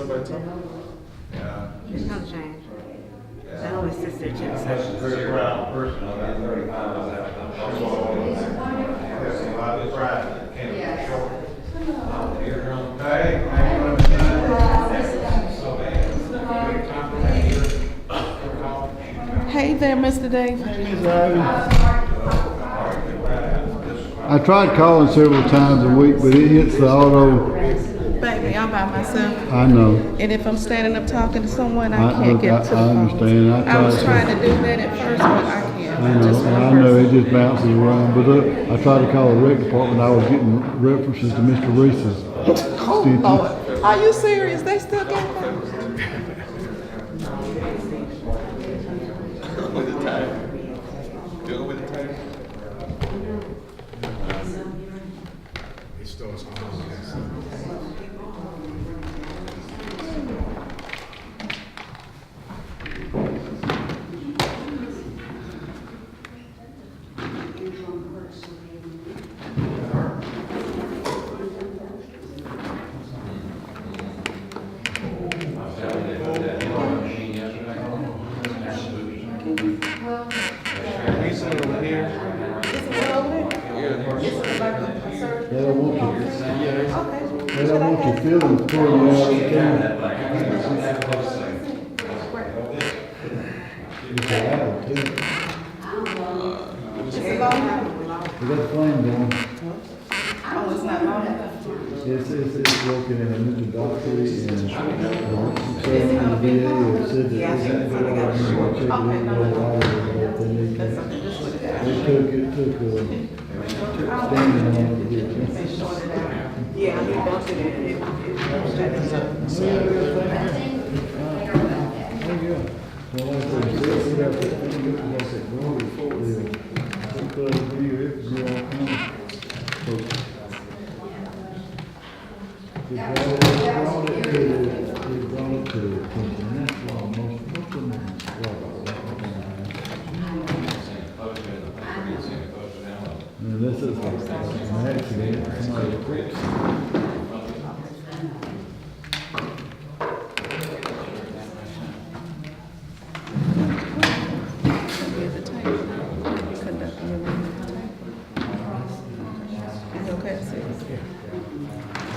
It's no change. That only sits there 10 seconds. Very proud person. I got 35 of that. That's a lot of pride. Can't be short. Hey, Hey there, Mr. Davis. I tried calling several times a week, but it hits the auto. Baby, I'm by myself. I know. And if I'm standing up talking to someone, I can't get to the I phone. understand. I was trying to do that at first, but I can't. I know, Just one and I know person. it just bounces around. But look, I tried to call the rec department. I was getting references to Mr. Reese's. Oh, Lord. Are you serious? They still get that? With the time. Deal with the time. It starts calling. They don't want you. They don't want your feelings pouring out of the camera. It's loud too. Is it long? We got the flame going. Oh, it's not long enough. It's working in a new doctory and concerning the VA have said that they got to go out and check it out. They need to. It took standing on it to get it. Yeah, he bumped it in. Well, like I said, we got that thing about that growing deal. Sometimes we do it, we all come. It brought it to the attention, and that's why most of them and this is like an accident, somebody quits. Here's the tape. Conducting your work. It's okay to see.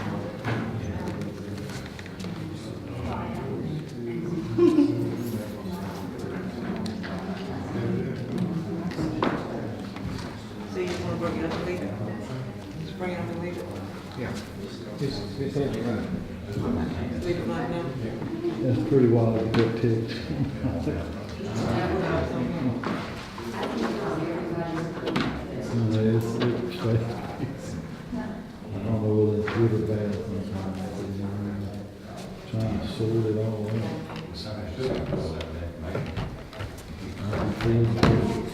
So you want to bring it up to leader? Just bring it up to leader? Yeah. It's heavy, right? Leader right now? That's pretty wild to get ticked. It's I don't know whether it's good or bad sometimes. Trying to sort it all out. I can feel it.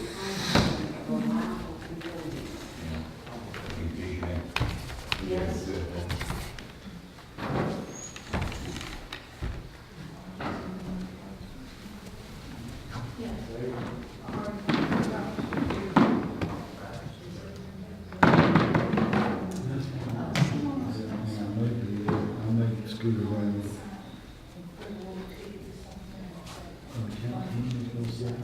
I make the scooter around. What he said.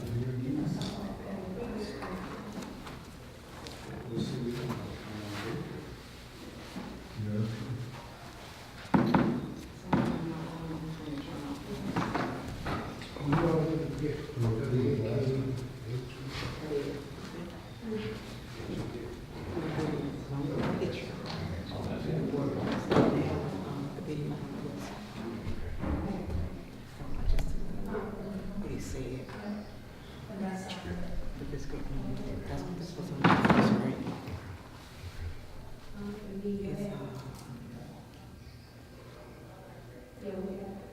That's what this was on the screen. It's,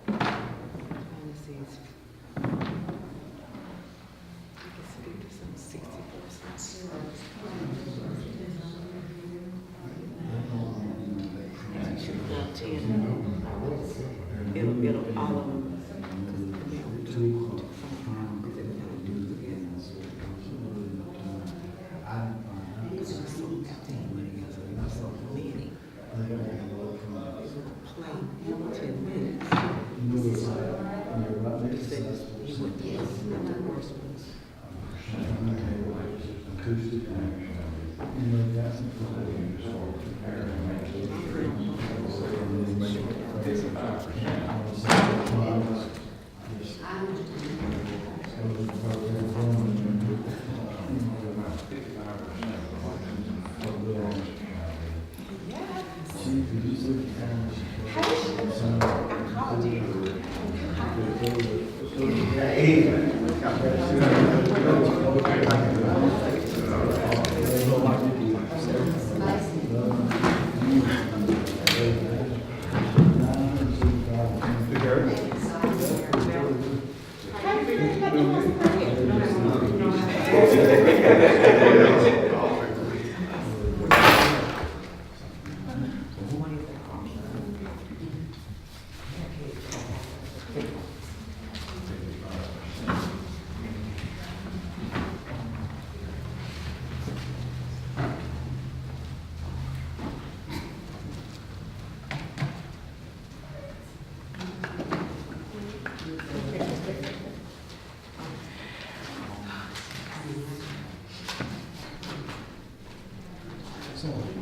let me see, it's, I can speak to some 60%. Should go 10. It'll all of them. Play 10 minutes. Acoustic.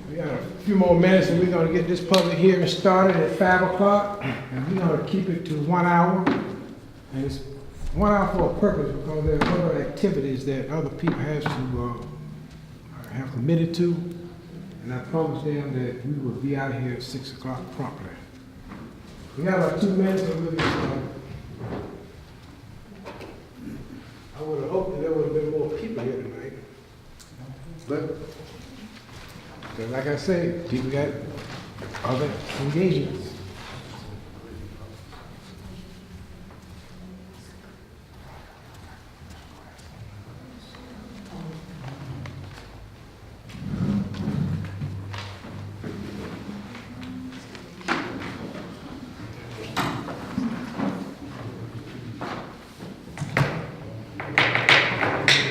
We got a few more minutes and we're gonna get this public hearing started at 5 o'clock. And we're gonna keep it to 1 hour. And it's 1 hour for a purpose because there are other activities that other people have committed to. And I promised them that we would be out here at 6 o'clock promptly. We have about 2 minutes and we'll get started. I would have hoped that there would have been more people here tonight. But like I said, people got other engagements.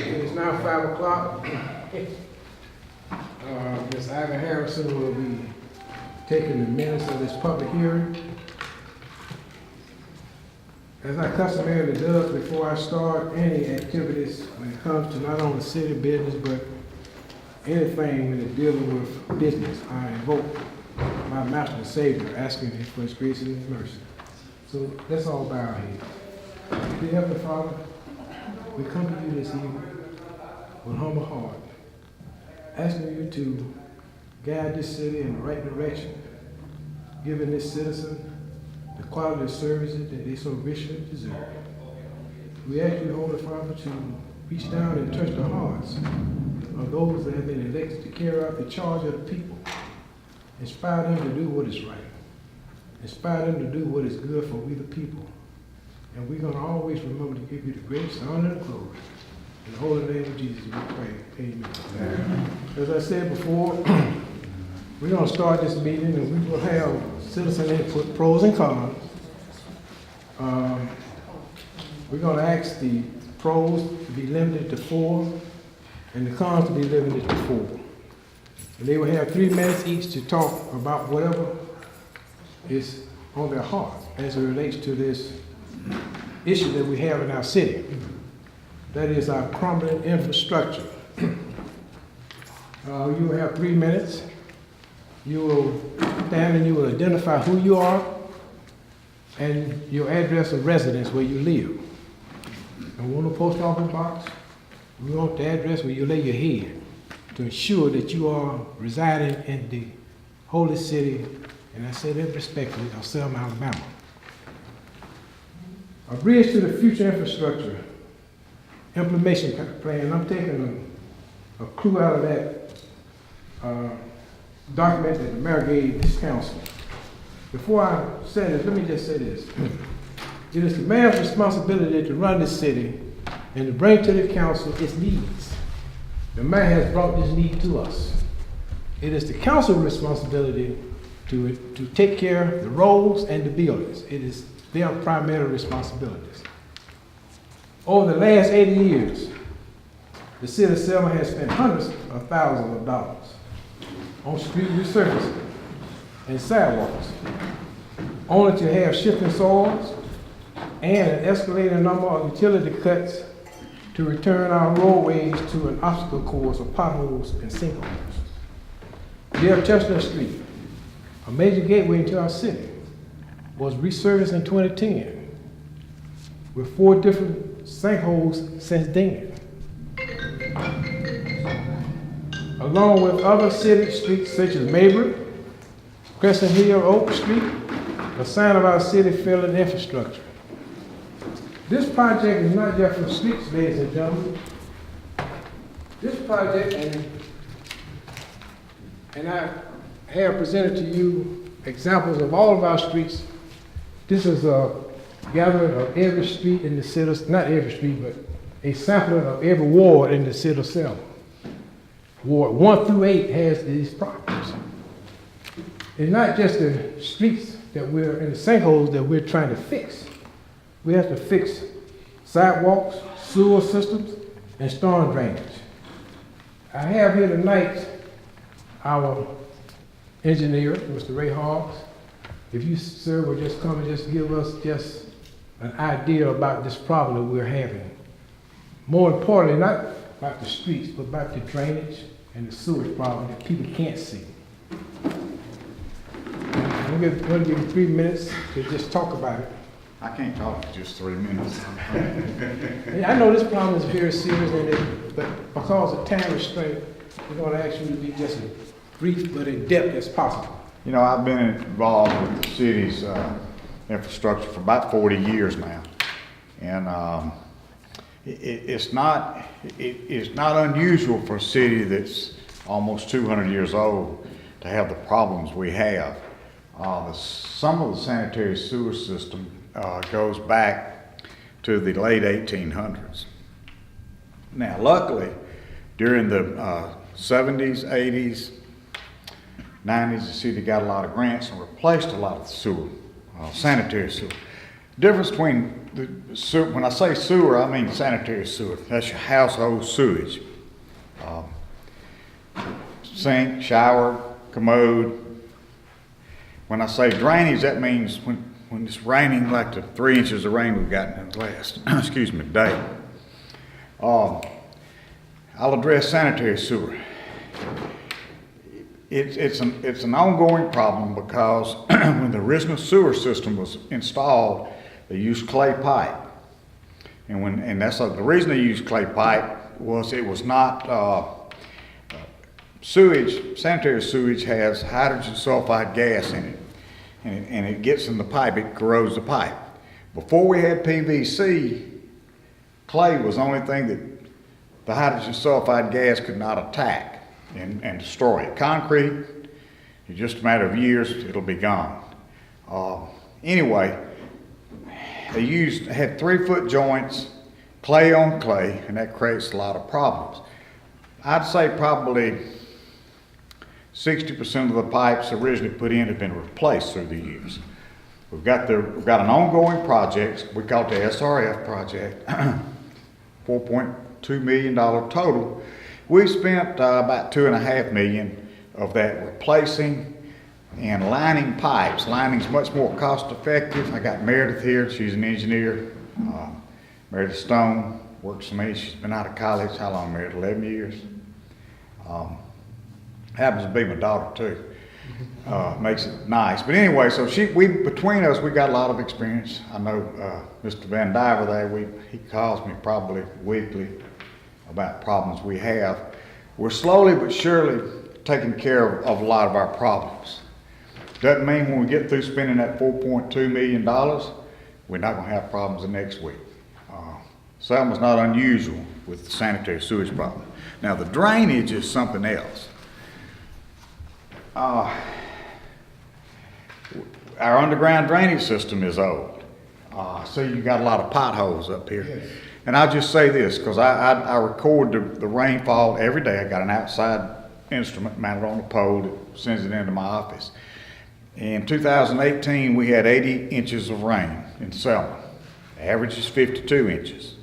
It's now 5 o'clock. Ms. Ivy Harrison will be taking the minutes of this public hearing. As I customarily does before I start any activities when it comes to not only city business, but anything when it's dealing with business, I invoke my Master and Savior, asking Him for His grace and His mercy. So let's all bow our heads. Dear Heavenly Father, we come to you this evening with humble heart, asking you to guide this city in the right direction, giving this citizen the quality of services that they so richly deserve. We ask you, Holy Father, to reach down and touch the hearts of those that have been elected to carry out the charge of the people. Inspire them to do what is right. Inspire them to do what is good for we the people. And we're going to always remember to give you the grace, honor, and glory. In the holy name of Jesus, we pray. Amen. As I said before, we're going to start this meeting and we will have citizen input, pros and cons. We're going to ask the pros to be limited to 4 and the cons to be limited to 4. And they will have 3 minutes each to talk about whatever is on their heart as it relates to this issue that we have in our city. That is our crumbling infrastructure. You will have 3 minutes. You will stand and you will identify who you are and your address of residence where you live. And we want a post office box. We want the address where you lay your head to ensure that you are residing in the holy city, and I say that respectfully, of Selma, Alabama. A bridge to the future infrastructure implementation plan. I'm taking a clue out of that document that the mayor gave this council. Before I say this, let me just say this. It is the mayor's responsibility to run this city and to bring to the council its needs. The mayor has brought this need to us. It is the council's responsibility to take care of the roads and the buildings. It is their primary responsibilities. Over the last 80 years, the city of Selma has spent hundreds of thousands of dollars on street resurfacing and sidewalks, only to have shifting soils and an escalating number of utility cuts to return our roadways to an obstacle course of potholes and sinkholes. Dear Chestnut Street, a major gateway into our city, was resurfaced in 2010 with 4 different sinkholes since then, along with other city streets such as Mabry, Crescent Hill, Oak Street, a sign of our city failing infrastructure. This project is not just for streets, ladies and gentlemen. This project, and I have presented to you examples of all of our streets. This is a gathering of every street in the city, not every street, but a sampling of every ward in the city of Selma. Ward 1 through 8 has these problems. It's not just the streets that we're in the sinkholes that we're trying to fix. We have to fix sidewalks, sewer systems, and storm drainage. I have here tonight our engineer, Mr. Ray Hawes. If you, sir, would just come and just give us just an idea about this problem that we're having. More importantly, not about the streets, but about the drainage and the sewage problem that people can't see. I'm going to give you 3 minutes to just talk about it. I can't talk for just 3 minutes. And I know this problem is very serious, but because of time restraint, we're going to ask you to be just as brief but in depth as possible. You know, I've been involved with the city's infrastructure for about 40 years now. And it's not unusual for a city that's almost 200 years old to have the problems we have. Some of the sanitary sewer system goes back to the late 1800s. Now, luckily, during the 70s, 80s, 90s, the city got a lot of grants and replaced a lot of the sewer, sanitary sewer. The difference between the sewer, when I say sewer, I mean sanitary sewer. That's your household sewage. Sink, shower, commode. When I say drainage, that means when it's raining, like the 3 inches of rain we've gotten in the last, excuse me, day. I'll address sanitary sewer. It's an ongoing problem because when the original sewer system was installed, they used clay pipe. And that's the reason they used clay pipe was it was not sewage. Sanitary sewage has hydrogen sulfide gas in it. And it gets in the pipe, it corrodes the pipe. Before we had PVC, clay was the only thing that the hydrogen sulfide gas could not attack and destroy it. Concrete, in just a matter of years, it'll be gone. Anyway, they had 3-foot joints, clay on clay, and that creates a lot of problems. I'd say probably 60% of the pipes originally put in have been replaced through the years. We've got an ongoing project, we call it the SRF project, $4.2 million total. We spent about $2.5 million of that replacing and lining pipes. Lining's much more cost effective. I got Meredith here, she's an engineer. Meredith Stone works for me, she's been out of college, how long, Meredith, 11 years? Happens to be my daughter too. Makes it nice. But anyway, so between us, we got a lot of experience. I know Mr. Van Diver there, he calls me probably weekly about problems we have. We're slowly but surely taking care of a lot of our problems. Doesn't mean when we get through spending that $4.2 million, we're not gonna have problems the next week. Selma's not unusual with the sanitary sewage problem. Now the drainage is something else. Our underground drainage system is old. So you got a lot of potholes up here. Yes. And I'll just say this, because I record the rainfall every day. I got an outside instrument mounted on a pole that sends it into my office. In 2018, we had 80 inches of rain in Selma. The average is 52 inches.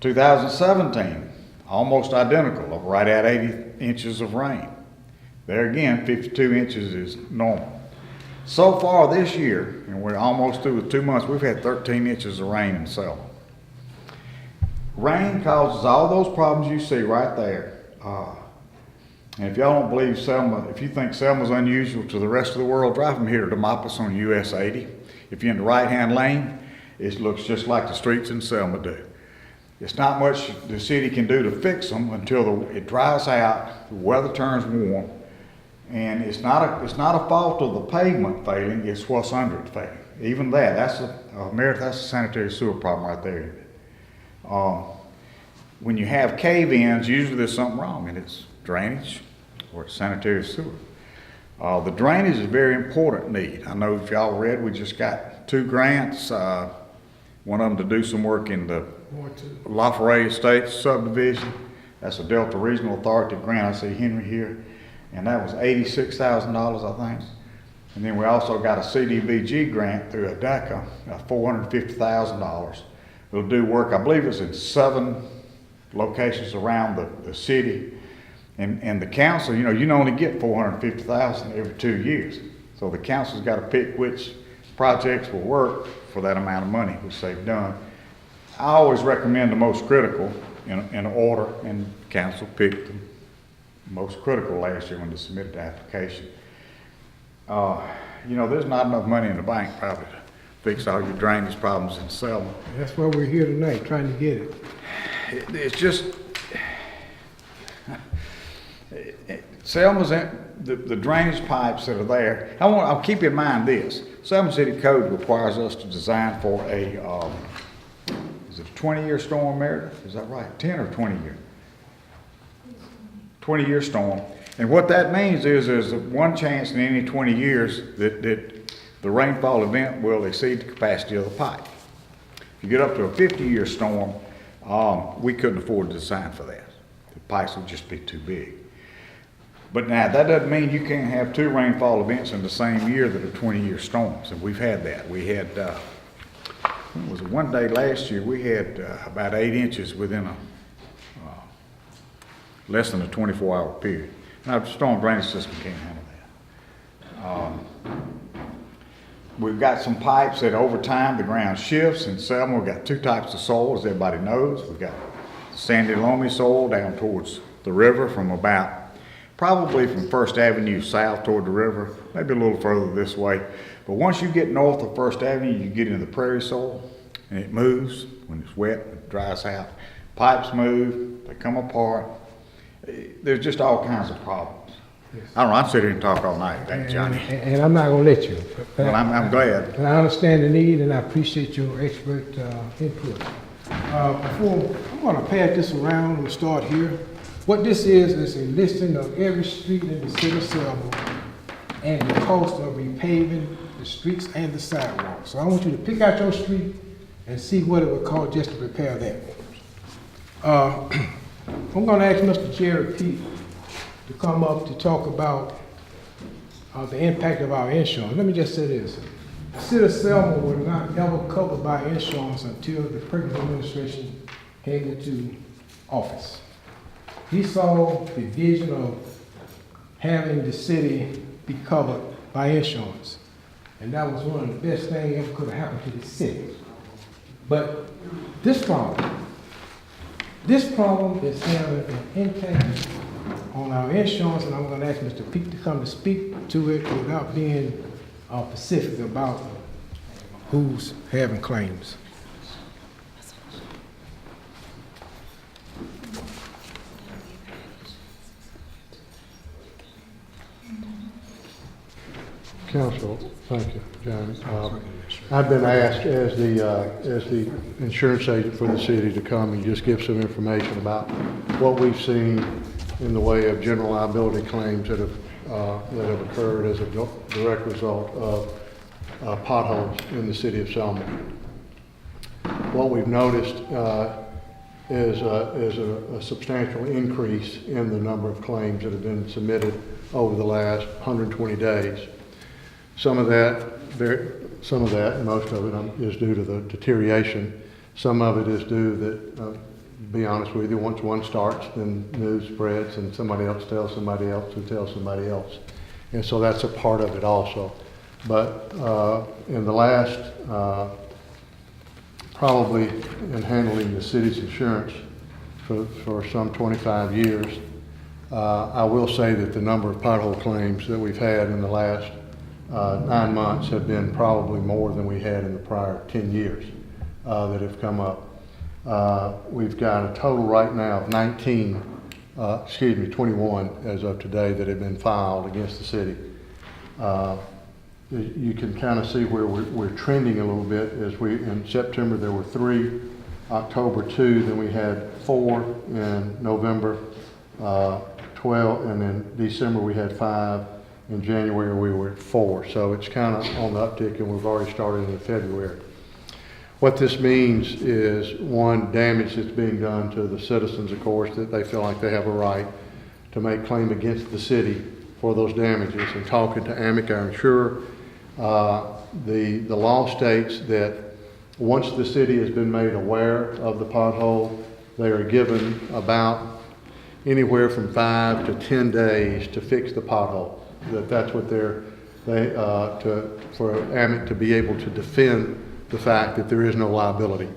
2017, almost identical, right at 80 inches of rain. There again, 52 inches is normal. So far this year, and we're almost through with 2 months, we've had 13 inches of rain in Selma. Rain causes all those problems you see right there. And if y'all don't believe Selma, if you think Selma's unusual to the rest of the world, drive from here to Demopolis on US 80. If you're in the right-hand lane, it looks just like the streets in Selma do. It's not much the city can do to fix them until it dries out, the weather turns warm, and it's not a fault of the pavement failing, it's what's under it failing. Even that's a sanitary sewer problem right there. When you have cave-ins, usually there's something wrong, and it's drainage or it's sanitary sewer. The drainage is a very important need. I know if y'all read, we just got 2 grants. One of them to do some work in the LaFerre Estates subdivision. That's a Delta Regional Authority grant. I see Henry here. And that was $86,000, I think. And then we also got a CDBG grant through ADECA, $450,000. It'll do work, I believe it's in 7 locations around the city. And the council, you can only get $450,000 every 2 years. So the council's got to pick which projects will work for that amount of money, which they've done. I always recommend the most critical in order, and council picked the most critical last year when they submitted the application. There's not enough money in the bank probably to fix all your drainage problems in Selma. That's why we're here tonight, trying to get it. It's just, Selma's the drainage pipes that are there. I'll keep in mind this. Selma City Code requires us to design for is it a 20-year storm, Meredith? Is that right? 10 or 20 year? 20-year storm. And what that means is there's one chance in any 20 years that the rainfall event will exceed the capacity of the pipe. If you get up to a 50-year storm, we couldn't afford to design for that. The pipes would just be too big. But now, that doesn't mean you can't have 2 rainfall events in the same year that are 20-year storms, and we've had that. We had, was it one day last year, we had about 8 inches within less than a 24-hour period. Now, the storm drainage system can't handle that. We've got some pipes that over time the ground shifts. In Selma, we've got 2 types of soil, as everybody knows. We've got sandy loamy soil down towards the river probably from First Avenue south toward the river, maybe a little further this way. But once you get north of First Avenue, you get into the prairie soil, and it moves. When it's wet, it dries out. Pipes move, they come apart. There's just all kinds of problems. Yes. I don't know, I'm sitting here and talk all night, Johnny. And I'm not going to let you. Well, I'm glad. And I understand the need, and I appreciate your expert input. I'm going to pass this around and start here. What this is a listing of every street in the city of Selma and the cost of repaving the streets and the sidewalks. So I want you to pick out your street and see what it would cost just to repair that. I'm going to ask Mr. Jerry Pete to come up to talk about the impact of our insurance. Let me just say this. The city of Selma was not ever covered by insurance until the Perkins administration came into office. He saw the vision of having the city be covered by insurance. And that was one of the best things ever could have happened to the city. But this problem is having an impact on our insurance, and I'm going to ask Mr. Peake to come to speak to it without being specific about who's having claims. Council, thank you, Johnny. I've been asked as the insurance agent for the city to come and just give some information about what we've seen in the way of general liability claims that have occurred as a direct result of potholes in the city of Selma. What we've noticed is a substantial increase in the number of claims that have been submitted over the last 120 days. Some of that, most of it is due to the deterioration. Some of it is due that, to be honest with you, once one starts, then news spreads and somebody else tells somebody else who tells somebody else. And so that's a part of it also. But in the last probably in handling the city's insurance for some 25 years. I will say that the number of pothole claims that we've had in the last 9 months have been probably more than we had in the prior 10 years that have come up. We've got a total right now of 21 as of today that have been filed against the city. You can kind of see where we're trending a little bit. In September there were 3, October 2, then we had 4 in November, 12, and then December we had 5. In January we were at 4. So it's kind of on the uptick, and we've already started in February. What this means is, one, damage that's being done to the citizens, of course, that they feel like they have a right to make claim against the city for those damages. And talking to AMIC, our insurer, the law states that once the city has been made aware of the pothole, they are given about anywhere from 5 to 10 days to fix the pothole. That's what for AMIC to be able to defend the fact that there is no liability.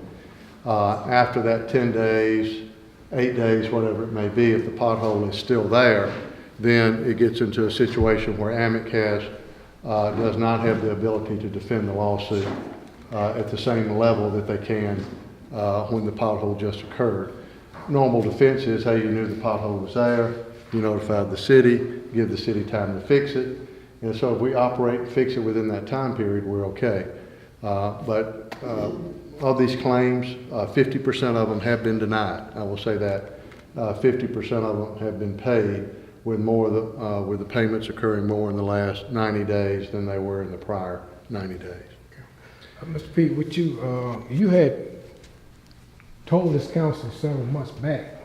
After that 10 days, 8 days, whatever it may be, if the pothole is still there, then it gets into a situation where AMIC does not have the ability to defend the lawsuit at the same level that they can when the pothole just occurred. Normal defense is, hey, you knew the pothole was there, you notified the city, give the city time to fix it, and so if we operate and fix it within that time period, we're okay. But of these claims, 50% of them have been denied. I will say that 50% of them have been paid, with the payments occurring more in the last 90 days than they were in the prior 90 days. Mr. Pete, what you had told this council several months back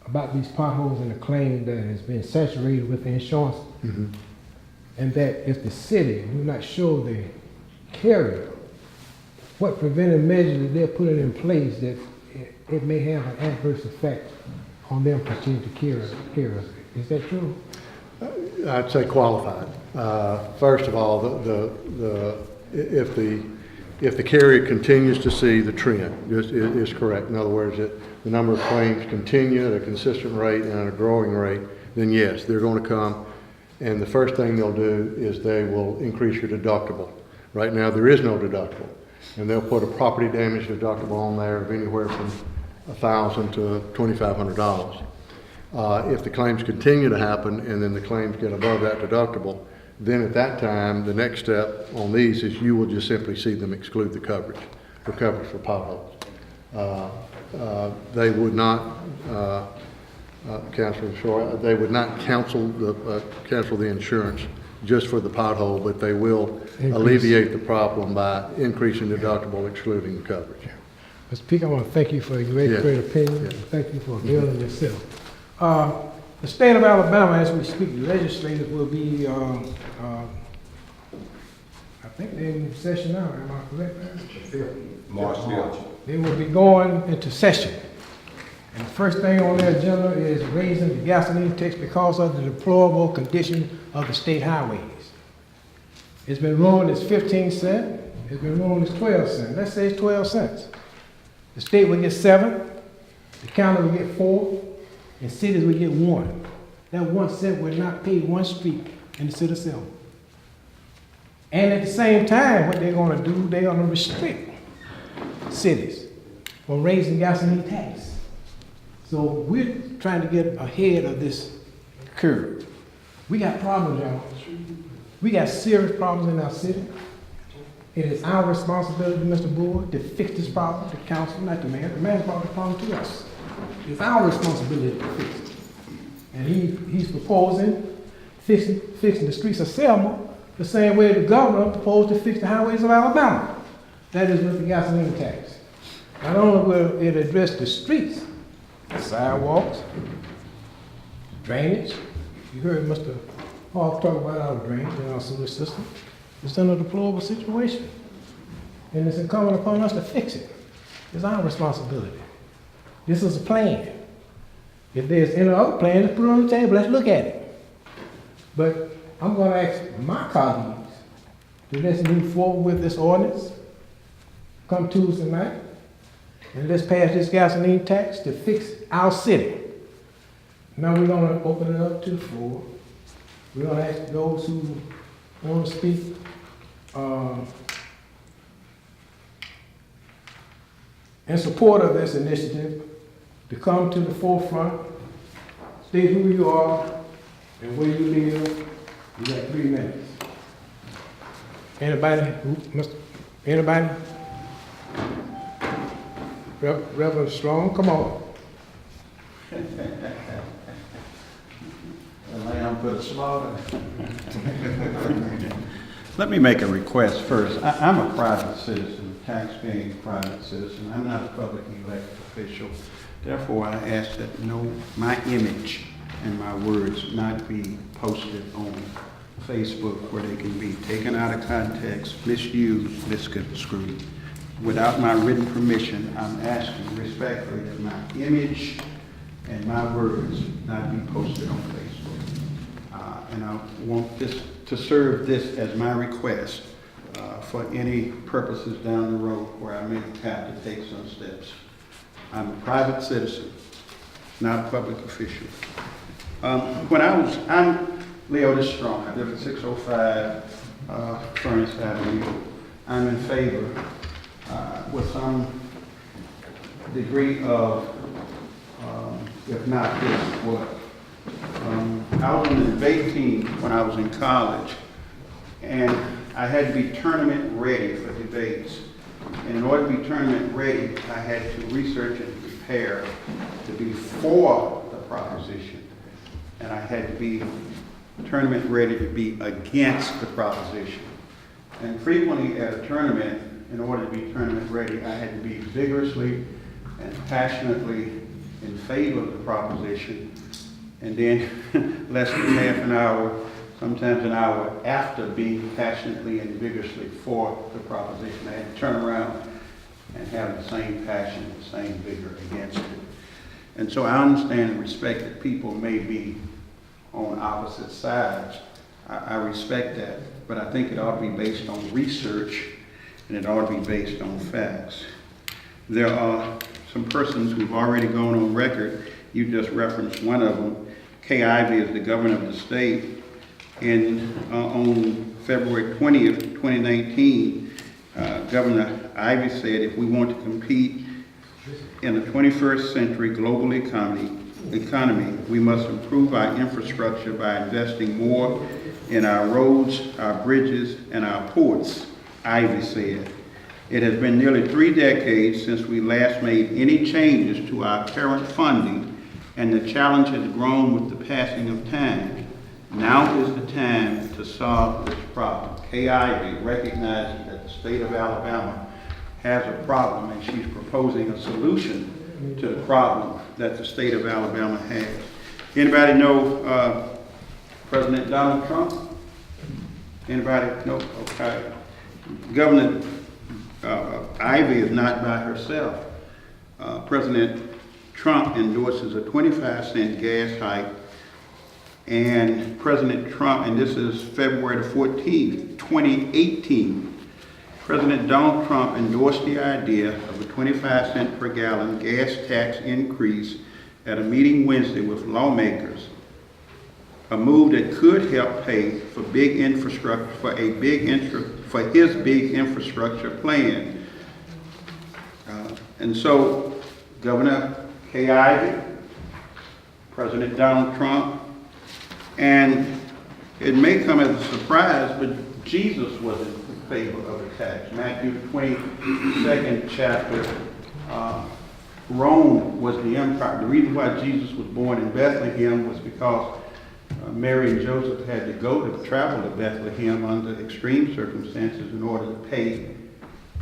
about these potholes and the claim that has been saturated with the insurance, and that if the city do not show the carrier what preventive measures that they're putting in place, that it may have an adverse effect on them continuing to carry us. Is that true? I'd say qualified. First of all, if the carrier continues to see the trend, is correct. In other words, that the number of claims continue at a consistent rate and at a growing rate, then yes, they're going to come, and the first thing they'll do is they will increase your deductible. Right now, there is no deductible, and they'll put a property damage deductible on there of anywhere from $1,000 to $2,500. If the claims continue to happen and then the claims get above that deductible, then at that time, the next step on these is you will just simply see them exclude the coverage for potholes. They would not, Councilor Shore, they would not cancel the insurance just for the pothole, but they will alleviate the problem by increasing deductible, excluding the coverage. Mr. Peake, I want to thank you for your great opinion. And thank you for availing yourself. The state of Alabama, as we speak, the legislators will be, I think they're in session now, am I correct? March 5th. They will be going into session. And the first thing on their agenda is raising the gasoline tax because of the deplorable condition of the state highways. It's been rumored it's 15 cents. It's been rumored it's 12 cents. Let's say it's 12 cents. The state will get 7, the county will get 4, and cities will get 1. That 1 cent will not pay one street in the city of Selma. And at the same time, what they're going to do, they're going to restrict cities from raising gasoline tax. So we're trying to get ahead of this curve. We got problems, y'all. We got serious problems in our city. It is our responsibility, Mr. Board, to fix this problem, the council, not the mayor. The mayor brought the problem to us. It's our responsibility to fix it. And he's proposing fixing the streets of Selma the same way the governor proposed to fix the highways of Alabama. That is with the gasoline tax. Not only will it address the streets, the sidewalks, drainage. You heard Mr. Hawk talk about our drainage and our sewer system. It's in a deplorable situation. And it's incumbent upon us to fix it. It's our responsibility. This is a plan. If there's any other plan, let's put it on the table, let's look at it. But I'm gonna ask my colleagues to let's move forward with this ordinance, come Tuesday night, and let's pass this gasoline tax to fix our city. Now we're gonna open it up to the floor. We're gonna ask those who want to speak, in support of this initiative to come to the forefront, state who you are and where you live. You got 3 minutes. Anybody? Anybody? Reverend Strong, come on. The lamb for the slaughter. Let me make a request first. I'm a private citizen, tax-paying private citizen. I'm not a public elected official. Therefore, I ask that my image and my words not be posted on Facebook where they can be taken out of context, misused, misconstrued. Without my written permission, I'm asking respectfully that my image and my words not be posted on Facebook. And I want this to serve this as my request for any purposes down the road where I may have to take some steps. I'm a private citizen, not a public official. I'm Leo this Strong. I live at 605 Furnace Avenue. I'm in favor with some degree of, if not this, what? I was on the debate team when I was in college, and I had to be tournament ready for debates. And in order to be tournament ready, I had to research and prepare to be for the proposition. And I had to be tournament ready to be against the proposition. And frequently at a tournament, in order to be tournament ready, I had to be vigorously and passionately in favor of the proposition. And then less than half an hour, sometimes an hour after being passionately and vigorously for the proposition, I had to turn around and have the same passion, the same vigor against it. And so I understand and respect that people may be on opposite sides. I respect that, but I think it ought to be based on research and it ought to be based on facts. There are some persons who've already gone on record. You just referenced one of them. Kay Ivey is the governor of the state. And on February 20th, 2019, Governor Ivey said if we want to compete in the 21st century global economy, we must improve our infrastructure by investing more in our roads, our bridges, and our ports, Ivey said. It has been nearly 3 decades since we last made any changes to our current funding, and the challenge has grown with the passing of time. Now is the time to solve this problem. Kay Ivey recognizes that the state of Alabama has a problem, and she's proposing a solution to the problem that the state of Alabama has. Anybody know President Donald Trump? Anybody? No? Okay. Governor Ivey is not by herself. President Trump endorses a 25-cent gas hike, and President Trump, and this is February the 14th, 2018, President Donald Trump endorsed the idea of a 25-cent per gallon gas tax increase at a meeting Wednesday with lawmakers, a move that could help pay for big infrastructure, for his big infrastructure plan. And so Governor Kay Ivey, President Donald Trump, and it may come as a surprise, but Jesus was in favor of the tax. Matthew 22nd chapter, Rome was the empire. The reason why Jesus was born in Bethlehem was because Mary and Joseph had to travel to Bethlehem under extreme circumstances in order to pay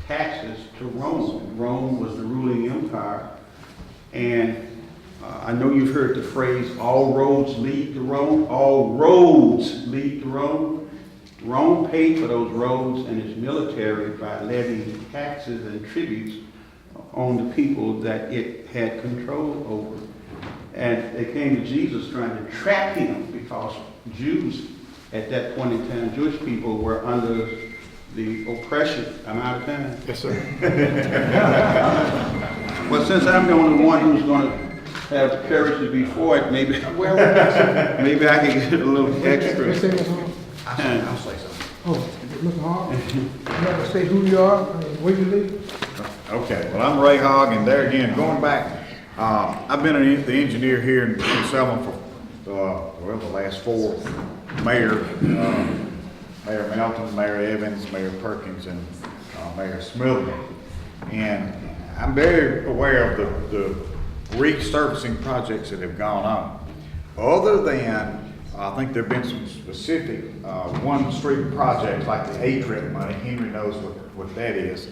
taxes to Rome. Rome was the ruling empire. And I know you've heard the phrase, all roads lead to Rome. All roads lead to Rome. Rome paid for those roads and its military by levying taxes and tributes on the people that it had control over. And they came to Jesus trying to trap him because Jews at that point in time, Jewish people were under the oppression amount of time? Yes, sir. Well, since I'm the only one who's gonna have the courage to be for it, maybe, maybe I can get a little extra. Let's say this, time. I'll say something. oh, Mr. Hall, you have to say who you are, and where you live? Okay, well, I'm Ray Hogg, and there again, going back, I've been the engineer here in Selma for, well, the last 4 mayors, Mayor Melton, Mayor Evans, Mayor Perkins, and Mayor Smithman. And I'm very aware of the resurfacing projects that have gone on. Other than, I think there've been some specific one street projects like the A-Trip money. Henry knows what that is.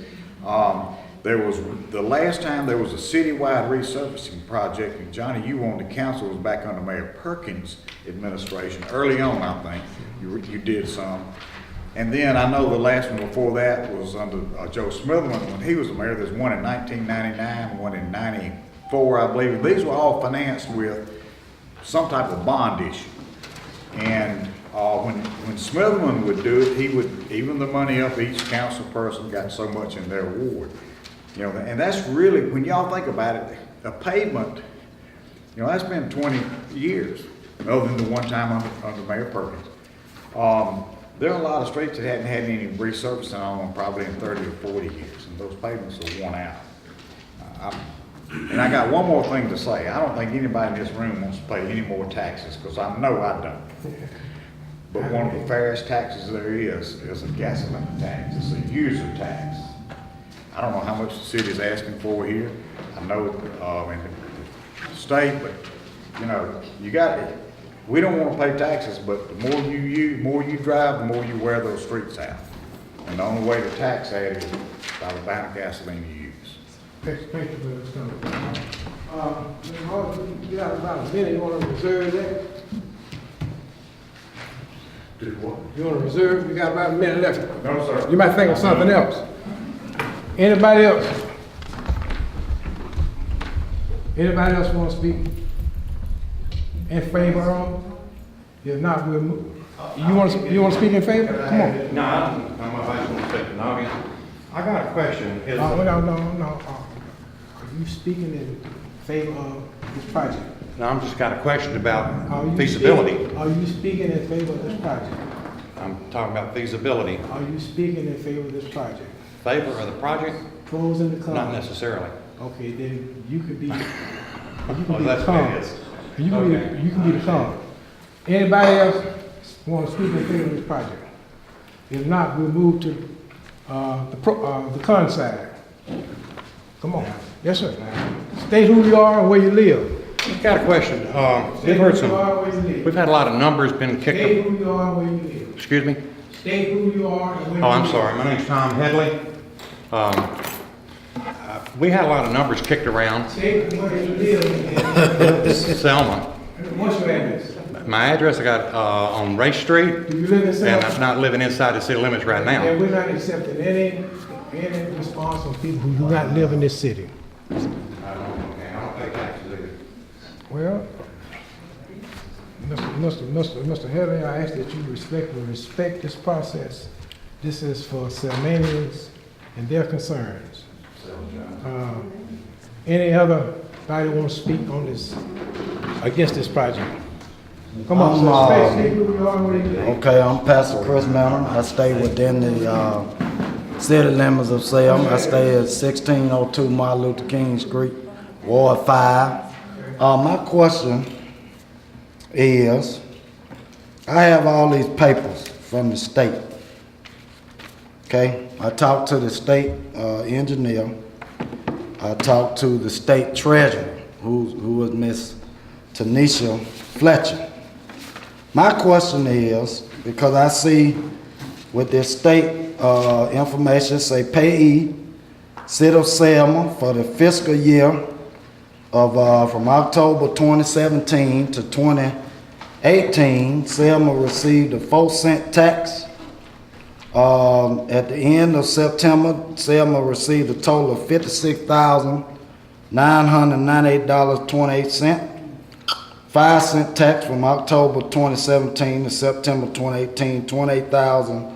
There was, the last time there was a citywide resurfacing project, and Johnny, you were on the council, was back under Mayor Perkins' administration. Early on, I think, you did some. And then I know the last one before that was under Joe Smithman when he was the mayor. There's one in 1999, one in 94, I believe. These were all financed with some type of bond issue. And when Smithman would do it, he would even the money up. Each council person got so much in their ward, you know. And that's really, when y'all think about it, a pavement, you know, that's been 20 years, other than the one time under Mayor Perkins. There are a lot of streets that hadn't had any resurfacing on them probably in 30 or 40 years, and those pavements are worn out. And I got one more thing to say. I don't think anybody in this room wants to pay any more taxes, because I know I don't. But one of the fairest taxes there is a gasoline tax. It's a user tax. I don't know how much the city's asking for here. I know in the state, but you know, you got it. We don't want to pay taxes, but the more you use, more you drive, the more you wear those streets out. And the only way to tax that is by the amount of gasoline you use. Thank you for this comment. Mr. Hall, you got about a minute, you want to reserve that? Do what? You want to reserve, you got about a minute left. No, sir. You might think of something else. Anybody else? Anybody else want to speak in favor of? If not, we'll move. You want to speak in favor? Come on. No, I'm a vice president. No, I got a question. Is, No. Are you speaking in favor of this project? no, I'm just got a question Are about you feasibility. Are you speaking in favor of this project? I'm talking about feasibility. Are you speaking in favor of this project? Favor of the project? Pros and the cons? Not necessarily. Okay, then you could be, you Oh, can be the that's what it con. is. You can be the con. Anybody else want to speak in favor of this project? If not, we'll move to the con side. Come on. Yes, sir. State who you are and where you live. Got a question. State who you are and where you live. We've had a lot of numbers been kicked. State who you are and where you live. Excuse me? State who you are and where you live. Oh, I'm sorry. My name's Tom Headley. We had a lot of numbers kicked around. State where you live. Selma. What's your address? My address I got on Race Street, Do you live in and Selma? I'm not living inside the city limits right now. And we're not accepting any response from people who do not live in this city. I don't pay taxes either. Well, Mr. Headley, I ask that you respect this process. This is for Selmanians and their concerns. Any other body want to speak on this, against this project? Come on, sir. State who you are, where you live. Okay, I'm Pastor Chris Manor. I stay within the city limits of Selma. I stay at 1602 Martin Luther King Street, Ward 5. My question is, I have all these papers from the state. Okay, I talked to the state engineer. I talked to the state treasurer, who was Miss Tanisha Fletcher. My question is, because I see with this state information, say payee, City of Selma for the fiscal year of from October 2017 to 2018, Selma received a 4-cent tax. At the end of September, Selma received a total of $56,998.28. 5-cent tax from October 2017 to September 2018, $28,400.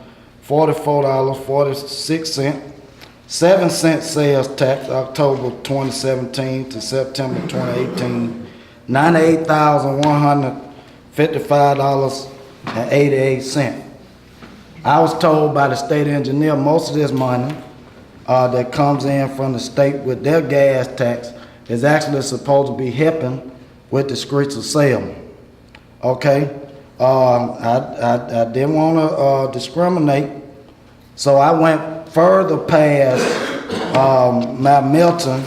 $44.46. 7-cent sales tax, October 2017 to September 2018, $98,155.88. I was told by the state engineer most of this money that comes in from the state with their gas tax is actually supposed to be helping with the streets of Selma. Okay, I didn't want to discriminate, so I went further past my Milton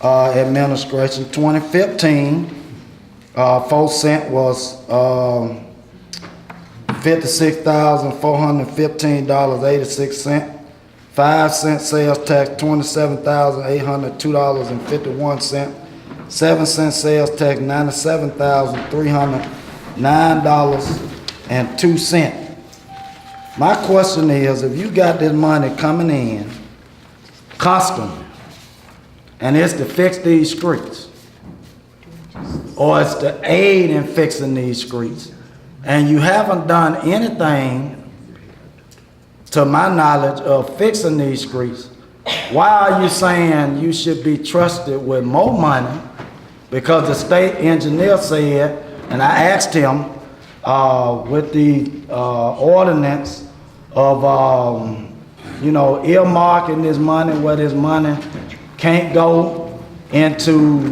administration. 2015, 4 cent was $56,415.86. 5 cent sales tax, $27,802.51. 7 cent sales tax, $97,309.02. My question is, if you got this money coming in constantly, and it's to fix these streets, or it's to aid in fixing these streets, and you haven't done anything, to my knowledge, of fixing these streets, why are you saying you should be trusted with more money? Because the state engineer said, and I asked him with the ordinance of, earmarking this money, where this money can't go into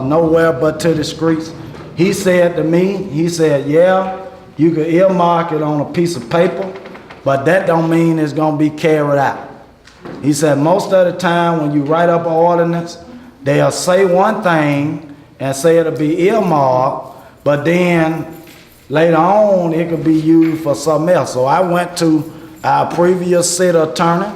nowhere but to the streets. He said to me, he said, yeah, you can earmark it on a piece of paper, but that don't mean it's gonna be carried out. He said most of the time when you write up an ordinance, they'll say one thing and say it'll be earmarked, but then later on it could be used for something else. So I went to our previous city attorney,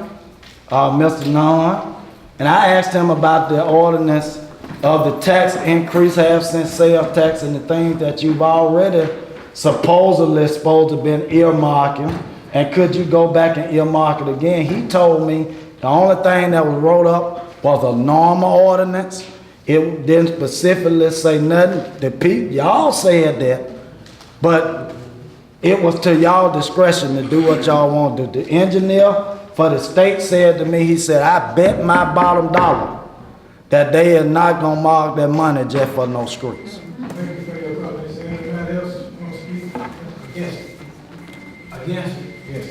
Mr. Nunn, and I asked him about the ordinance of the tax increase, half-cent sales tax, and the things that you've already supposedly supposed to have been earmarking, and could you go back and earmark it again? He told me the only thing that was wrote up was a normal ordinance. It didn't specifically say nothing. The people, y'all said that, but it was to y'all discretion to do what y'all want to do. The engineer for the state said to me, he said, I bet my bottom dollar that they are not gonna mark that money just for no streets. Thank you for your comments. Anybody else want to speak against it? Against it? Yes.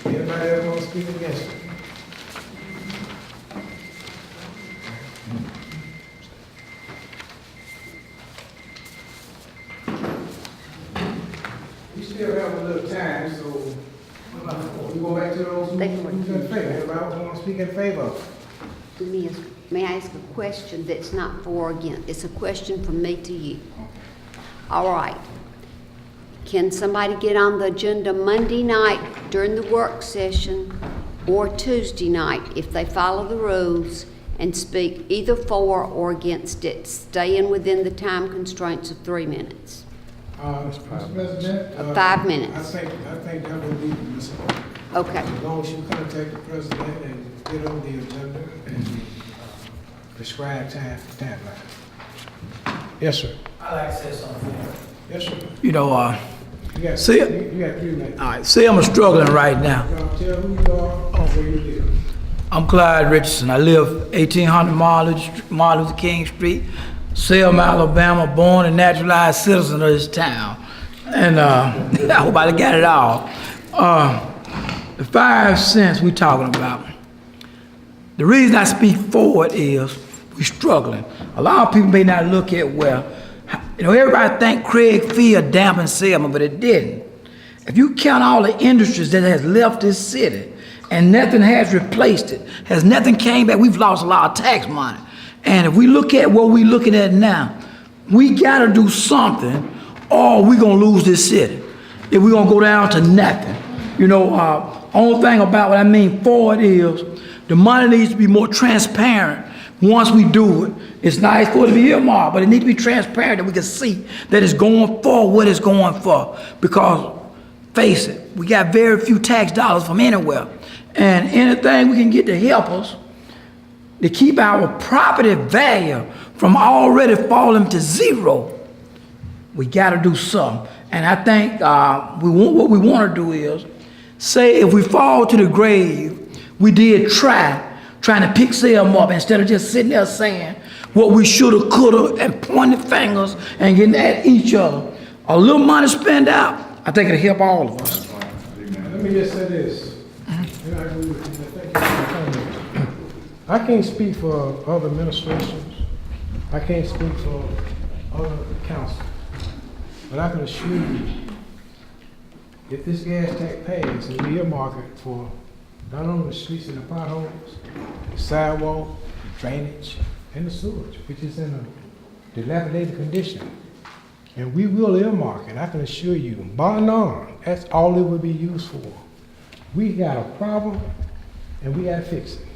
Anybody else want to speak against it? We still have a little time, so we go back to those who's in favor. Everybody want to speak in favor? May I ask a question that's not for or against? It's a question from me to you. All right. Can somebody get on the agenda Monday night during the work session or Tuesday night if they follow the rules and speak either for or against it, staying within the time constraints of 3 minutes? Mr. President? 5 minutes. I think that would be permissible. Okay. As long as you contact the president and get on the agenda and prescribe timeline. Yes, sir. I'd like to say something. Yes, sir. You know, You got 3 minutes. all right, see, I'm struggling right now. Tell who you are and where you live. I'm Clyde Richardson. I live 1800 Martin Luther King Street, Selma, Alabama, born and naturalized citizen of this town. And I hope I got it all. The 5 cents we talking about. The reason I speak for it is we're struggling. A lot of people may not look at everybody think Craig Field dampened Selma, but it didn't. If you count all the industries that has left this city and nothing has replaced it, has nothing came back, we've lost a lot of tax money. And if we look at what we're looking at now, we gotta do something or we're gonna lose this city. If we're gonna go down to nothing. Only thing about what I mean for it is the money needs to be more transparent. Once we do it, it's nice for it to be earmarked, but it needs to be transparent that we can see that it's going for what it's going for. Because, face it, we got very few tax dollars from anywhere. And anything we can get to help us to keep our property value from already falling to zero, we got to do something. And I think what we want to do is Say if we fall to the grave, we did trying to pick Selma up instead of just sitting there saying what we shoulda, coulda, and pointing fingers and getting at each other. A little money spent out, I think it'll help all of us. Let me just say this. And I agree with you. Thank you for your comment. I can't speak for other administrations. I can't speak for other councils. But I can assure you, if this gas tax passes and we earmark it for not only the streets and the potholes, the sidewalk, the drainage, and the sewage, which is in a dilapidated condition, and we will earmark it, I can assure you, bar none, that's all it will be used for. We got a problem, and we gotta fix it.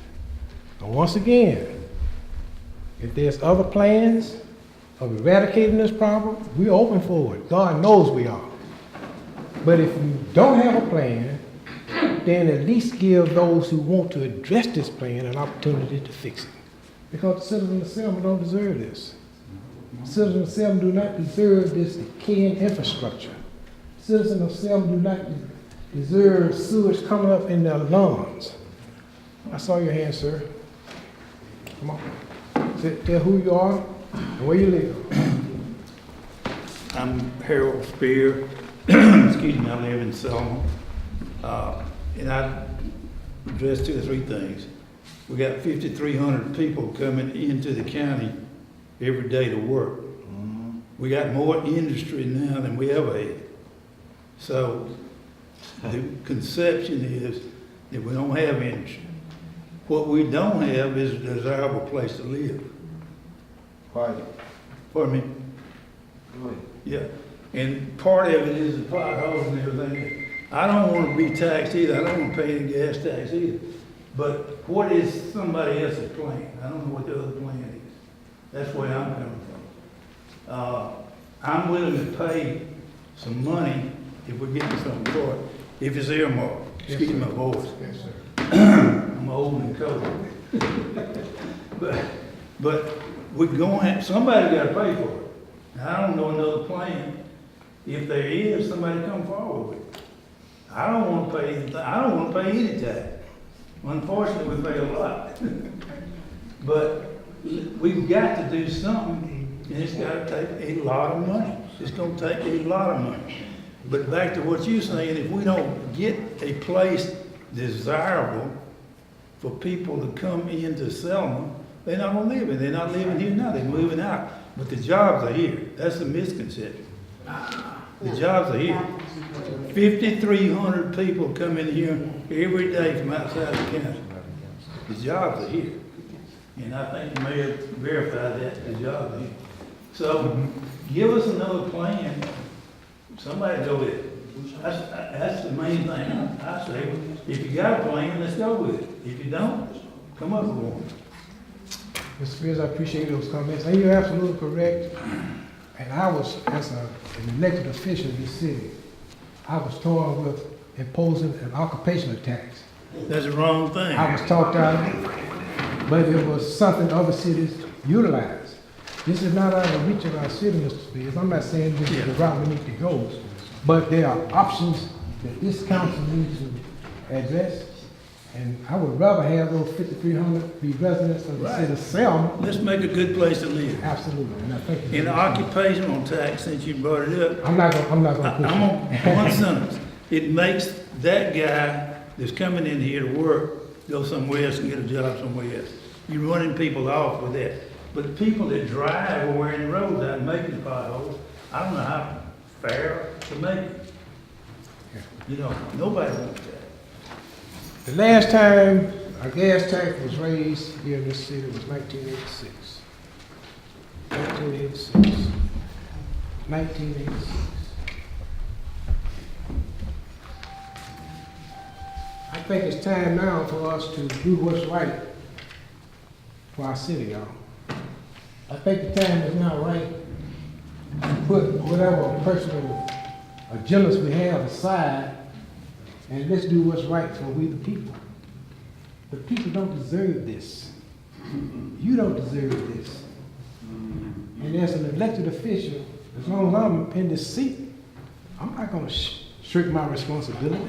And once again, if there's other plans of eradicating this problem, we're open for it. God knows we are. But if you don't have a plan, then at least give those who want to address this plan an opportunity to fix it. Because the citizens of Selma don't deserve this. Citizens of Selma do not deserve this decaying infrastructure. Citizens of Selma do not deserve sewage coming up in their lungs. I saw your hand, sir. Come on. Tell who you are and where you live. I'm Harold Spear. Excuse me, I live in Selma. And I address 2 or 3 things. We got 5,300 people coming into the county every day to work. We got more industry now than we ever had. So the conception is that we don't have industry. What we don't have is a desirable place to live. Quiet. Pardon me? Go ahead. Yeah, and part of it is the potholes and everything. I don't want to be taxed either. I don't want to pay any gas tax either. But what is somebody else's plan? I don't know what the other plan is. That's where I'm coming from. I'm willing to pay some money if we're getting something for it, if it's earmarked. Excuse my voice. Yes, sir. I'm old and cold. but we're going to have, somebody got to pay for it. I don't know another plan. If there is, somebody come forward with it. I don't want to pay anything. I don't want to pay any tax. Unfortunately, we pay a lot. But we've got to do something, and it's got to take a lot of money. It's going to take a lot of money. But back to what you're saying, if we don't get a place desirable for people to come into Selma, they're not going to live in. They're not living here now. They're moving out. But the jobs are here. That's the misconception. The jobs are here. 5,300 people come in here every day from outside the county. The jobs are here. And I think the mayor verified that, the jobs are here. So give us another plan. Somebody go with it. That's the main thing I say. If you got a plan, let's go with it. If you don't, come up with one. Mr. Spears, I appreciate those comments. And you're absolutely correct. And I was, as an elected official in this city, I was toying with imposing an occupational tax. That's the wrong thing. I was talked out of it, but it was something other cities utilize. This is not out of the reach of our city, Mr. Spears. I'm not saying this is the route we need to go, but there are options that this council needs to address. And I would rather have those 5,300 be residents of the city of Selma. Let's make a good place to live. Absolutely, and I think In occupational tax, since you brought it up, I'm not gonna push I'm it. on one sentence. It makes that guy that's coming in here to work go somewhere else and get a job somewhere else. You're running people off with that. But the people that drive or wearing the roads out and making the potholes, I don't know how fair to make it. You know, nobody wants that. The last time a gas tax was raised here in this city was 1986. 1986. 1986. I think it's time now for us to do what's right for our city, y'all. I think the time is now right to put whatever personal agendas we have aside and let's do what's right for we the people. The people don't deserve this. You don't deserve this. And as an elected official, as long as I'm in this seat, I'm not gonna shirk my responsibility.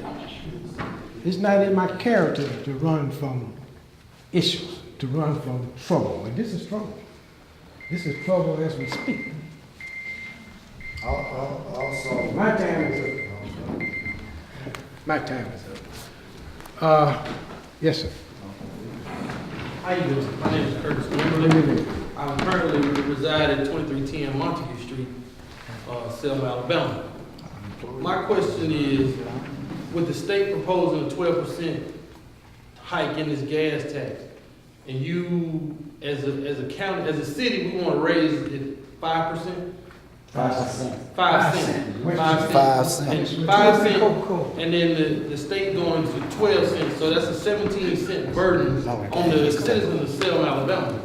It's not in my character to run from issues, to run from trouble. And this is trouble. This is trouble as we speak. Also, My time is up. My time is up. Yes, sir. How you doing? My name is Curtis Wimberly. I currently reside at 2310 Montague Street, Selma, Alabama. My question is, with the state proposing a 12% hike in this gas tax, and you, as a county, as a city, we want to raise it 5%? 5 cents. 5 cents. 5 cents. And 5 cents, and then the state going to 12 cents, so that's a 17-cent burden on the citizens of Selma, Alabama.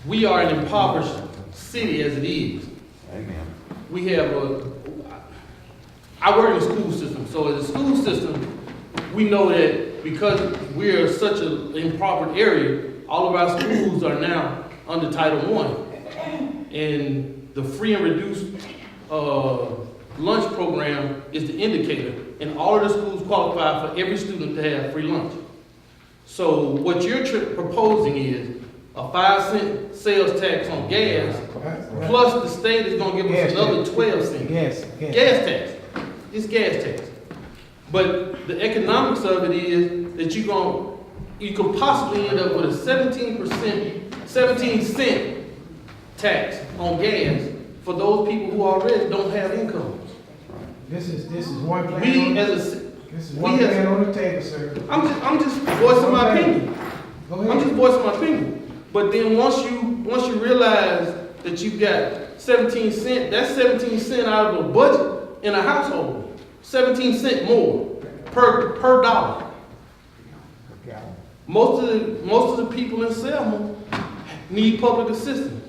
We are an impoverished city as it is. We have I work in the school system, so as a school system, we know that because we're such an impoverished area, all of our schools are now under Title I. And the free and reduced lunch program is the indicator, and all of the schools qualify for every student to have free lunch. So what you're proposing is a 5-cent sales tax on gas, plus the state is going to give us another 12 cents. Gas tax. It's gas tax. But the economics of it is that you could possibly end up with a 17-cent tax on gas for those people who already don't have incomes. This is one plan. This is one plan on the table, sir. I'm just voicing my opinion. I'm just voicing my opinion. But then once you realize that you've got 17 cents, that's 17 cents out of the budget in a household. 17 cents more per dollar. Most of the people in Selma need public assistance.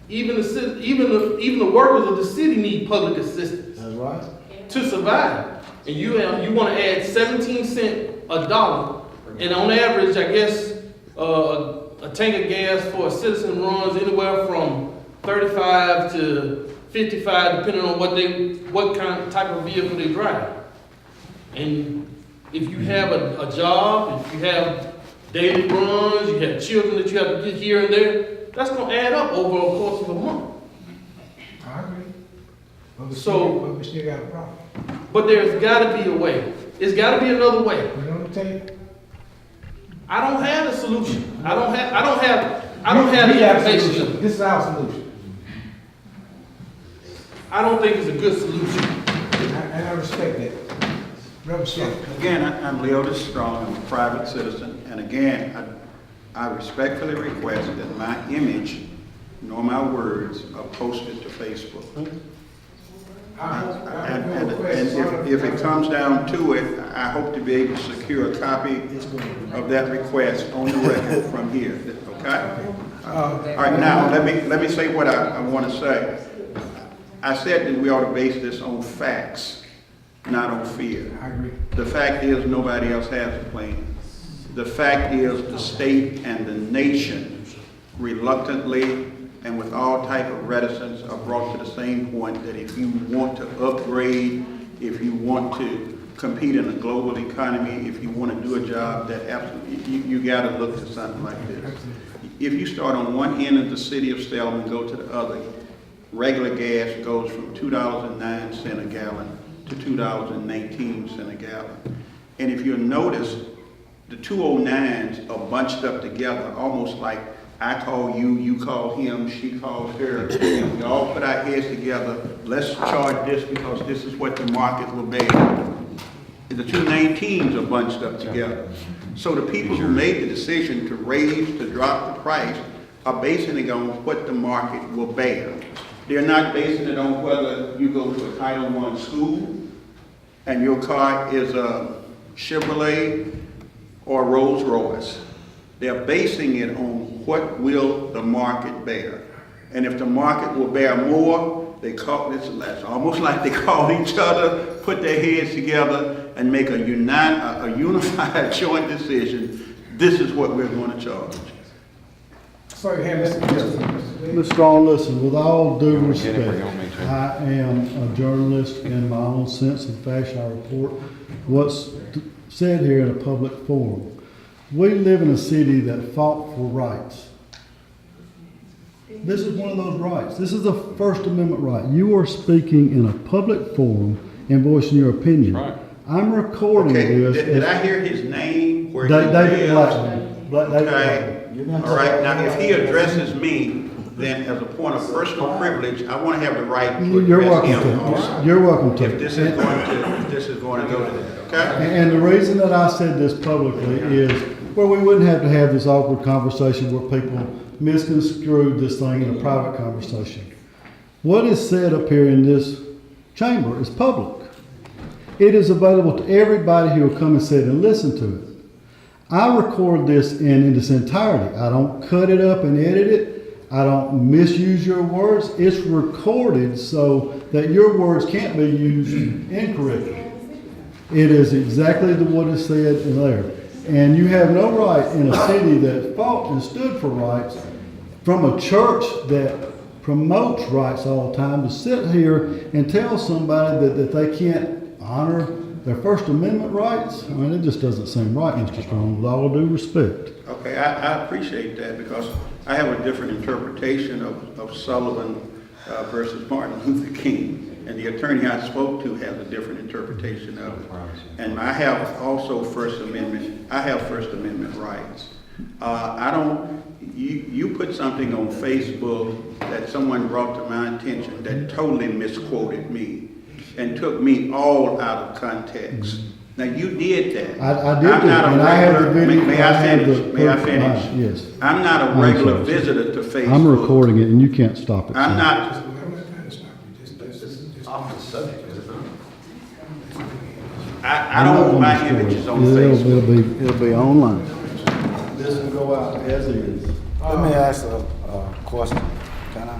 Even the workers of the city need public assistance. That's right. To survive. And you want to add 17 cents a dollar, and on average, I guess a tank of gas for a citizen runs anywhere from 35 to 55, depending on what type of vehicle they drive. And if you have a job, if you have daily runs, you have children that you have to get here and there, that's going to add up over a course of a month. I agree. But we still got a problem. But there's got to be a way. There's got to be another way. Put it on the table. I don't have a solution. I don't have the information. This is our solution. I don't think it's a good solution. And I respect that. Again, I'm Leotis Strong, I'm a private citizen, and again, I respectfully request that my image nor my words are posted to Facebook. And if it comes down to it, I hope to be able to secure a copy of that request on the record from here, okay? All right, now, let me say what I want to say. I said that we ought to base this on facts, not on fear. I agree. The fact is nobody else has a plan. The fact is the state and the nation reluctantly and with all type of reticence are brought to the same point that if you want to upgrade, if you want to compete in a global economy, if you want to do a job, that absolutely you got to look to something like this. If you start on one end of the city of Selma and go to the other, regular gas goes from $2.09 a gallon to $2.19 a gallon. And if you'll notice, the 209s are bunched up together, almost like I call you, you call him, she calls her, and we all put our heads together, let's charge this because this is what the market will bear. The 219s are bunched up together. So the people who made the decision to drop the price, are basing it on what the market will bear. They're not basing it on whether you go to a Title I school and your car is a Chevrolet or Rolls Royce. They're basing it on what will the market bear. And if the market will bear more, they call this, almost like they call each other, put their heads together and make a unified joint decision. This is what we're going to charge. Sorry, have Mr. Mr. Strong, listen, with all due respect, I am a journalist in my own sense and fashion. I report what's said here in a public forum. We live in a city that fought for rights. This is one of those rights. This is a First Amendment right. You are speaking in a public forum and voicing your opinion. Right. I'm recording Okay, this. did I hear his name, where he David lives? Blackman. Okay, all right, now if he addresses me, then as a point of personal privilege, I want to have the right to You're address welcome him. to. You're welcome to. If this is going to go to that, okay? And the reason that I said this publicly is where we wouldn't have to have this awkward conversation where people misconstrued this thing in a private conversation. What is said up here in this chamber is public. It is available to everybody who will come and sit and listen to it. I record this in its entirety. I don't cut it up and edit it. I don't misuse your words. It's recorded so that your words can't be used incorrectly. It is exactly what is said in there. And you have no right in a city that fought and stood for rights, from a church that promotes rights all the time, to sit here and tell somebody that they can't honor their First Amendment rights. I mean, it just doesn't seem right, Mr. Strong, with all due respect. Okay, I appreciate that because I have a different interpretation of Sullivan versus Martin Luther King. And the attorney I spoke to has a different interpretation of it. And I have also First Amendment rights. You put something on Facebook that someone brought to my attention that totally misquoted me and took me all out of context. Now you did that. I did I'm not that, a and I have the regular, video. may I finish? May I finish? Yes. I'm not a I'm regular sorry. visitor to Facebook. I'm recording it, and you can't stop it. I'm sir. not, I I'm not don't want my gonna destroy images it. on Facebook. It'll be online. This will go out as is. Let me ask a question. Can I?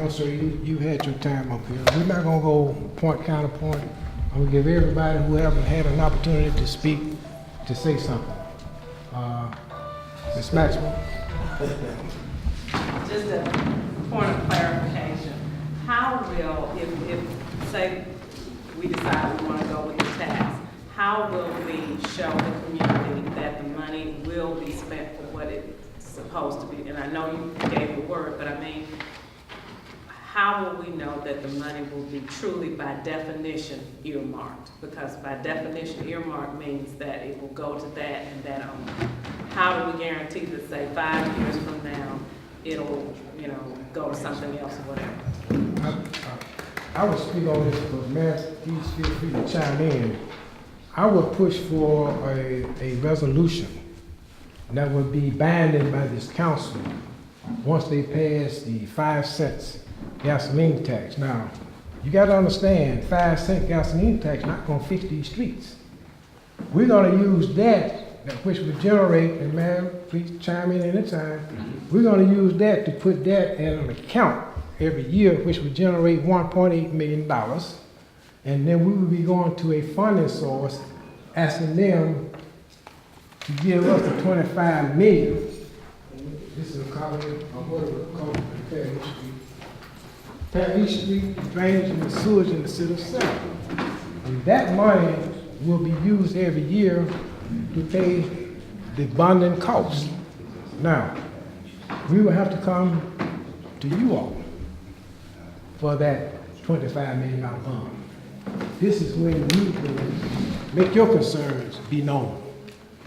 Sir, you had your time up here. We're not gonna go point counterpoint. I'm gonna give everybody who haven't had an opportunity to speak to say something. Ms. Maxwell? Just a point of clarification. How will, if say, we decide we want to go with the tax, how will we show the community that the money will be spent for what it's supposed to be? And I know you gave the word, but I mean, how will we know that the money will be truly by definition earmarked? Because by definition earmarked means that it will go to that and that only. How do we guarantee that, say, 5 years from now, it'll, go to something else or whatever? I would speak on this, but Mayor, please feel free to chime in. I would push for a resolution that would be binding by this council once they pass the 5 cents gasoline tax. Now, you got to understand, 5-cent gasoline tax not going to fix these streets. We're going to use that which would generate, and ma'am, please chime in anytime. We're going to use that to put that in an account every year, which would generate $1.8 million. And then we would be going to a funding source, asking them to give us the $25 million. This is a copy of what it would call East Street, drainage and the sewage in the city of Selma. And that money will be used every year to pay the bonding costs. Now, we will have to come to you all for that $25 million bond. This is when you will make your concerns be known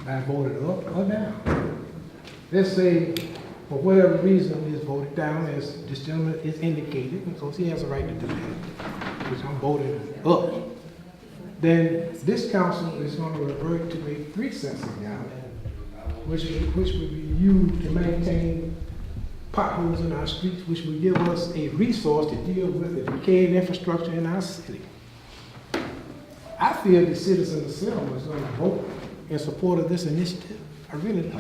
by voted up or down. Let's say, for whatever reason, is voted down, as this gentleman is indicated, because he has a right to do that, which I'm voting up. Then this council is going to revert to a 3 cents a gallon, which would be used to maintain potholes in our streets, which will give us a resource to deal with the decaying infrastructure in our city. I feel the citizens of Selma is going to vote in support of this initiative. I really do.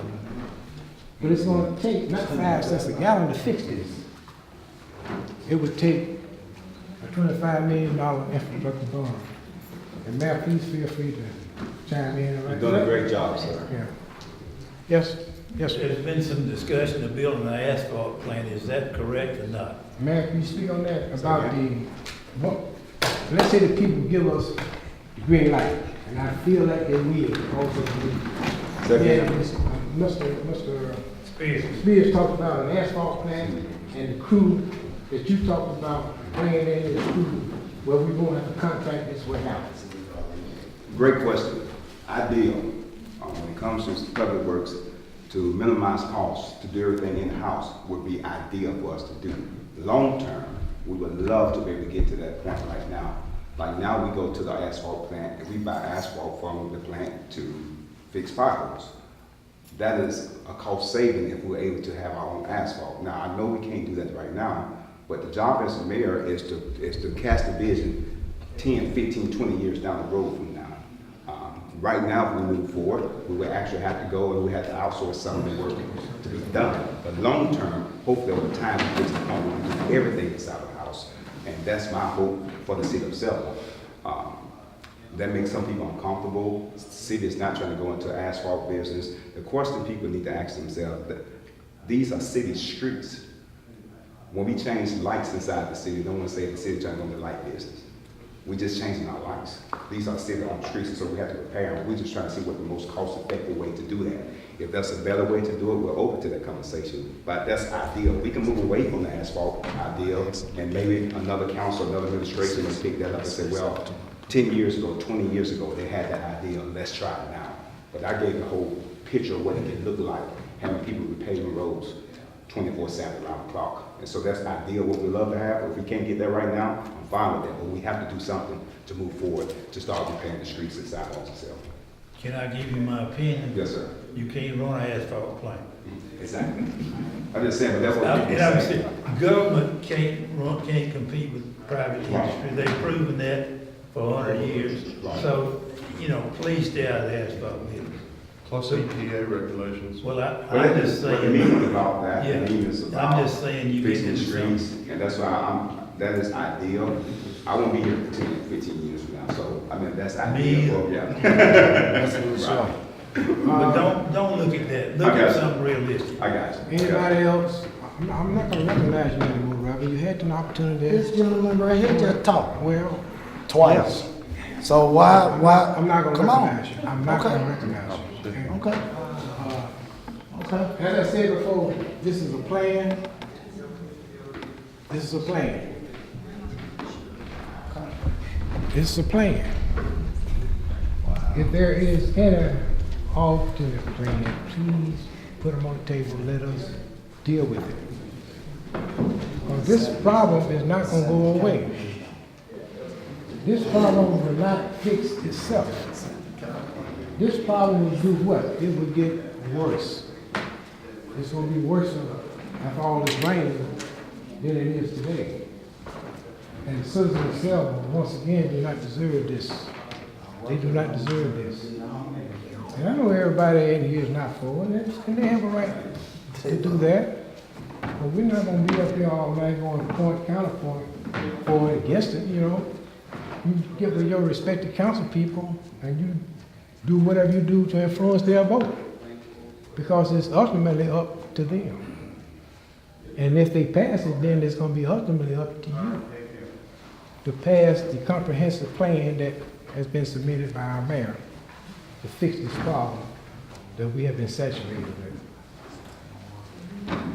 But it's going to take not 5 cents a gallon to fix this. It would take a $25 million infrastructure bond. And Mayor, please feel free to chime in. You've done a great job, sir. Yeah. Yes? Yes, sir. There's been some discussion of building an asphalt plant. Is that correct or not? Mayor, can you speak on that about let's say the people give us the green light, and I feel like they will also. Mr. Spears talked about an asphalt plant and the crew that you talked about bringing in the crew where we won't have to contract this way out. Great question. Ideal, when it comes to public works, to minimize costs, to do everything in-house would be ideal for us to do. Long term, we would love to be able to get to that point right now. Like now we go to the asphalt plant and we buy asphalt from the plant to fix potholes. That is a cost saving if we're able to have our own asphalt. Now, I know we can't do that right now, but the job as a mayor is to cast a vision 10, 15, 20 years down the road from now. Right now, if we move forward, we would actually have to go and we have to outsource some of the work to be done. But long term, hopefully over time, we get to the point where we do everything inside the house. And that's my hope for the city of Selma. That makes some people uncomfortable. The city is not trying to go into an asphalt business. The question people need to ask themselves, that these are city streets. When we change lights inside the city, don't want to say the city trying to go into light business. We're just changing our lights. These are city-owned streets, so we have to repair them. We're just trying to see what the most cost-effective way to do that. If that's a better way to do it, we're open to that conversation. But that's ideal. We can move away from the asphalt ideal, and maybe another council, another administration will pick that up and say, well, 10 years ago, 20 years ago, they had that idea, let's try it now. But I gave the whole picture of what it could look like, having people repaving roads 24/7 around the clock. And so that's ideal, what we love to have. If we can't get that right now, I'm fine with that, but we have to do something to move forward, to start repairing the streets and sidewalks itself. Can I give you my opinion? Yes, sir. You can't run an asphalt plant. Exactly. I'm just saying, but that's what people say. Government can't compete with private industry. They've proven that for 100 years. So, please stay out of the asphalt business. Plus EPA regulations. Well, I'm just saying. But the meaning about that, Yeah, the meaning is about I'm just saying you fixing get the into streets, and that's why that is ideal. I won't be here for 10, 15 years from now, so, that's ideal. Yeah. That's for sure. But don't look at that. Look at something realistic. I got you. Anybody else? I'm not gonna recognize you anymore, Robert. You had an opportunity. This gentleman right here just talked Well, twice. So why? I'm not gonna Come on. recognize you. I'm not Okay. gonna recognize you. Okay. Okay. As I said before, this is a plan. This is a plan. This is a plan. If there is any alternate plan, please put them on the table, let us deal with it. Because this problem is not gonna go away. This problem will not fix itself. This problem will do what? It will get worse. It's gonna be worse after all this rain than it is today. And the citizens of Selma, once again, do not deserve this. They do not deserve this. And I know everybody in here is not for it, and they have a right to do that. But we're not gonna be up here all night going point, counterpoint, for it, against it, You get with your respected council people, and you do whatever you do to influence their vote. Because it's ultimately up to them. And if they pass it, then it's gonna be ultimately up to you to pass the comprehensive plan that has been submitted by our mayor to fix this problem that we have been saturated with.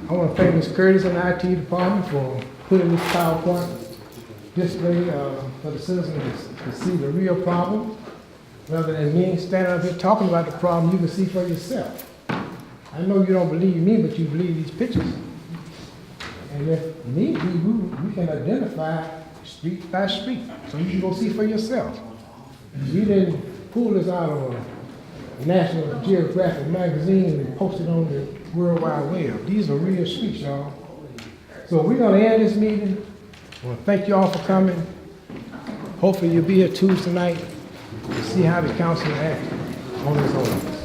I want to thank Ms. Curtis and the IT department for putting this PowerPoint display for the citizens to see the real problem. Rather than me standing up here talking about the problem, you can see for yourself. I know you don't believe me, but you believe these pictures. And if need be, we can identify street by street, so you can go see for yourself. We didn't pull this out of a National Geographic magazine and post it on the World Wide Web. These are real streets, y'all. So we're gonna end this meeting. I want to thank you all for coming. Hopefully you'll be here Tuesday night to see how the council acts on this ordinance.